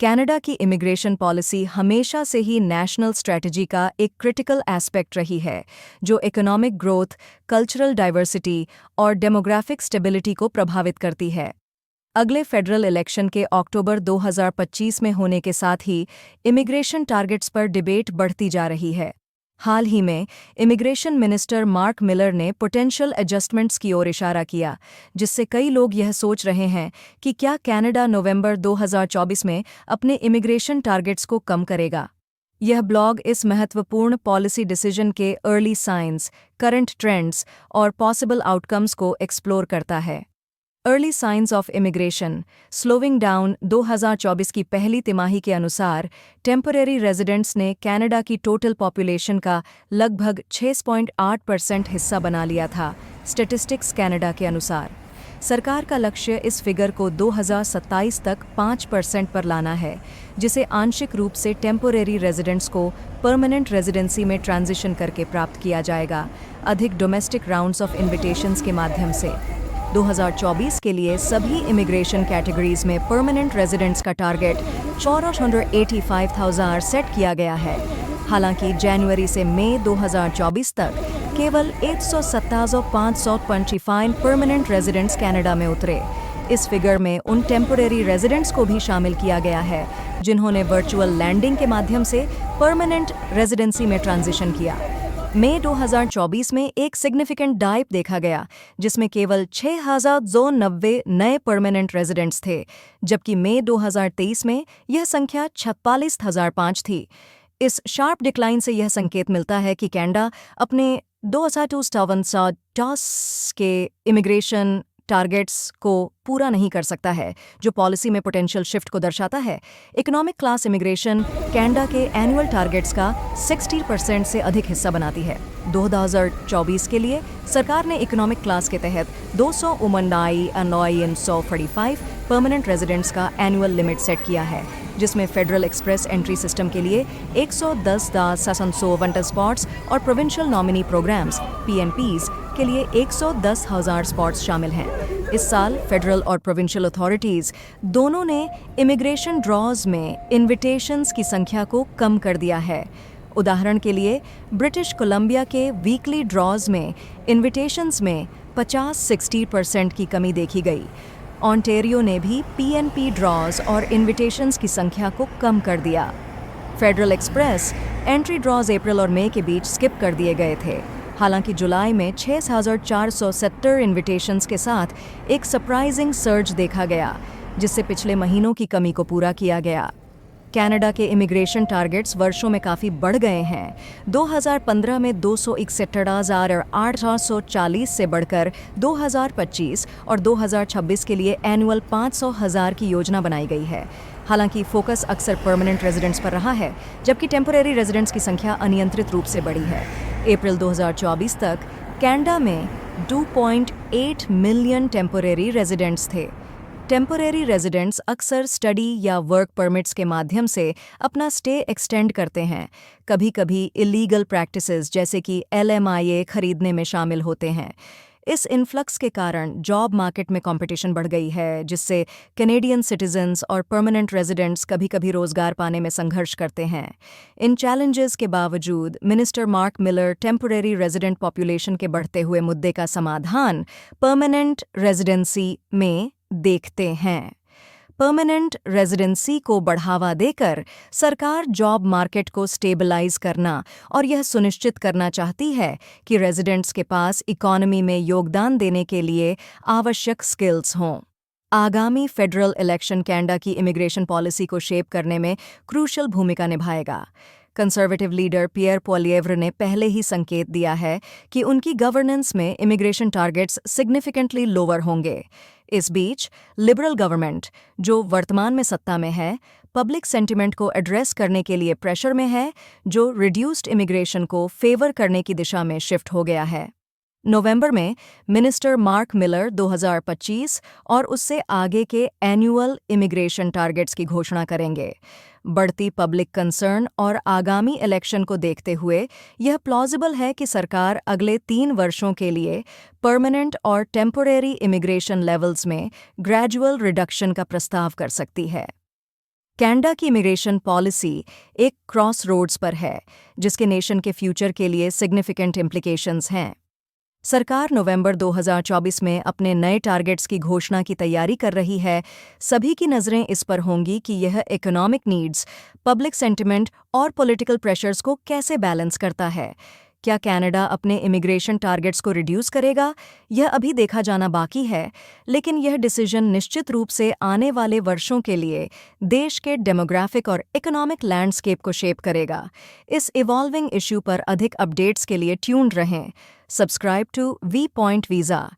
Canada की immigration policy हमेशा से ही नेशनल स्ट्रैटेजी का एक क्रिटिकल एस्पेक्ट रही है, जो इकोनॉमिक ग्रोथ, कल्चरल डाइवर्सिटी और डेमोग्राफिक स्टेबिलिटी को प्रभावित करती है। अगले फेडरल इलेक्शन के अक्टूबर 2025 में होने के साथ ही इमिग्रेशन टारगेट्स पर डिबेट बढ़ती जा रही है। हाल ही में इमिग्रेशन मिनिस्टर मार्क मिलर ने पोटेंशियल एडजस्टमेंट्स की ओर इशारा किया, जिससे कई लोग यह सोच रहे हैं कि क्या कनाडा नवंबर 2024 में अपने इमिग्रेशन टारगेट्स को कम करेगा। यह ब्लॉग इस महत्वपूर्ण पॉलिसी डिसीजन के अर्ली साइंस, करंट ट्रेंड्स और पॉसिबल आउटकम्स को एक्सप्लोर करता है। Early signs of immigration slowing down 2024 की पहली तिमाही के अनुसार टेम्परेरी रेजिडेंट्स ने कनाडा की टोटल पॉपुलेशन का लगभग 6.8% हिस्सा बना लिया था, स्टैटिस्टिक्स कनाडा के अनुसार। सरकार का लक्ष्य इस फिगर को 2027 तक 5% पर लाना है, जिसे आंशिक रूप से टेम्परेरी रेजिडेंट्स को परमानेंट रेजिडेंसी में ट्रांजिशन करके प्राप्त किया जाएगा, अधिक डोमेस्टिक राउंड्स ऑफ इन्विटेशंस के माध्यम से। 2024 के लिए सभी इमिग्रेशन कैटेगरीज में परमानेंट रेजिडेंट्स का टारगेट 485,000 सेट किया गया है। हालांकि जनवरी से मई 2024 तक केवल 170,525 परमानेंट रेजिडेंट्स कनाडा में उतरे। इस फिगर में उन टेम्परेरी रेजिडेंट्स को भी शामिल किया गया है जिन्होंने वर्चुअल लैंडिंग के माध्यम से परमानेंट रेजिडेंसी में ट्रांजिशन किया। मई 2024 में एक सिग्निफिकेंट डाइप देखा गया, जिसमें केवल 6,290 नए परमानेंट रेजिडेंट्स थे, जबकि मई 2023 में यह संख्या 46,005 थी। इस शार्प डिक्लाइन से यह संकेत मिलता है कि कनाडा अपने 2027 के इमिग्रेशन टारगेट्स को पूरा नहीं कर सकता है, जो पॉलिसी में पोटेंशियल शिफ्ट को दर्शाता है। इकोनॉमिक क्लास इमिग्रेशन कनाडा के एनुअल टारगेट्स का 60% से अधिक हिस्सा बनाती है। 2024 के लिए सरकार ने इकोनॉमिक क्लास के तहत 249,145 परमानेंट रेजिडेंट्स का एनुअल लिमिट सेट किया है, जिसमें फेडरल एक्सप्रेस एंट्री सिस्टम के लिए 110,700 वंटर स्पॉट्स और प्रोविंशियल नॉमिनी प्रोग्राम्स (PNPs) के लिए 110,000 स्पॉट्स शामिल हैं। इस साल फेडरल और प्रोविंशियल अथॉरिटीज़ दोनों ने इमिग्रेशन ड्रॉज में इन्विटेशंस की संख्या को कम कर दिया है। उदाहरण के लिए ब्रिटिश कोलंबिया के वीकली ड्रॉज में इन्विटेशंस में 50-60% की कमी देखी गई। ऑन्टेरियो ने भी PNP ड्रॉज और इन्विटेशंस की संख्या को कम कर दिया। फेडरल एक्सप्रेस एंट्री ड्रॉज अप्रैल और मई के बीच स्किप कर दिए गए थे। हालांकि जुलाई में 6,470 इन्विटेशंस के साथ एक सरप्राइजिंग सर्ज देखा गया, जिससे पिछले महीनों की कमी को पूरा किया गया। कनाडा के इमिग्रेशन टारगेट्स वर्षों में काफ़ी बढ़ गए हैं। 2015 में 261,840 से बढ़कर 2025 और 2026 के लिए एनुअल 500,000 की योजना बनाई गई है। हालांकि फोकस अक्सर परमानेंट रेजिडेंट्स पर रहा है, जबकि टेम्परेरी रेजिडेंट्स की संख्या अनियंत्रित रूप से बढ़ी है। अप्रैल 2024 तक कनाडा में 2.8 मिलियन टेम्परेरी रेजिडेंट्स थे। टेम्परेरी रेजिडेंट्स अक्सर स्टडी या वर्क परमिट्स के माध्यम से अपना स्टे एक्सटेंड करते हैं, कभी-कभी इलीगल प्रैक्टिसेस जैसे कि LMIA खरीदने में शामिल होते हैं। इस इन्फ्लक्स के कारण जॉब मार्केट में कंपटीशन बढ़ गई है, जिससे कैनेडियन सिटीजन्स और परमानेंट रेजिडेंट्स कभी-कभी रोजगार पाने में संघर्ष करते हैं। इन चैलेंजेस के बावजूद minister mark Miller temporary resident population के बढ़ते हुए मुद्दे का समाधान परमानेंट रेजिडेंसी में देखते हैं। परमानेंट रेजिडेंसी को बढ़ावा देकर सरकार जॉब मार्केट को स्टेबलाइज करना और यह सुनिश्चित करना चाहती है कि रेजिडेंट्स के पास इकोनॉमी में योगदान देने के लिए आवश्यक स्किल्स हों। आगामी फेडरल इलेक्शन कनाडा की इमिग्रेशन पॉलिसी को शेप करने में क्रूशल भूमिका निभाएगा। कंजर्वेटिव लीडर पियर पोलिएव्रे ने पहले ही संकेत दिया है कि उनकी गवर्नेंस में इमिग्रेशन टारगेट्स सिग्निफिकेंटली लोअर होंगे। इस बीच लिबरल गवर्नमेंट, जो वर्तमान में सत्ता में है, पब्लिक सेंटिमेंट को एड्रेस करने के लिए प्रेशर में है, जो रिड्यूस्ड इमिग्रेशन को फेवर करने की दिशा में शिफ्ट हो गया है। नवंबर में मिनिस्टर मार्क मिलर 2025 और उससे आगे के एनुअल इमिग्रेशन टारगेट्स की घोषणा करेंगे। बढ़ती पब्लिक कंसर्न और आगामी इलेक्शन को देखते हुए यह प्लॉजिबल है कि सरकार अगले 3 वर्षों के लिए परमानेंट और टेम्परेरी इमिग्रेशन लेवल्स में ग्रेजुअल रिडक्शन का प्रस्ताव कर सकती है। कनाडा की इमिग्रेशन पॉलिसी एक क्रॉस रोड्स पर है, जिसके नेशन के फ्यूचर के लिए सिग्निफिकेंट इम्प्लिकेशंस हैं। सरकार नवंबर 2024 में अपने नए टारगेट्स की घोषणा की तैयारी कर रही है। सभी की नज़रें इस पर होंगी कि यह इकोनॉमिक नीड्स, पब्लिक सेंटिमेंट और पॉलिटिकल प्रेशर्स को कैसे बैलेंस करता है। क्या कनाडा अपने इमिग्रेशन टारगेट्स को रिड्यूस करेगा? यह अभी देखा जाना बाकी है, लेकिन यह डिसीजन निश्चित रूप से आने वाले वर्षों के लिए देश के डेमोग्राफिक और इकोनॉमिक लैंडस्केप को शेप करेगा। इस इवॉल्विंग इशू पर अधिक अपडेट्स के लिए ट्यून्ड रहें। Subscribe to V point visa.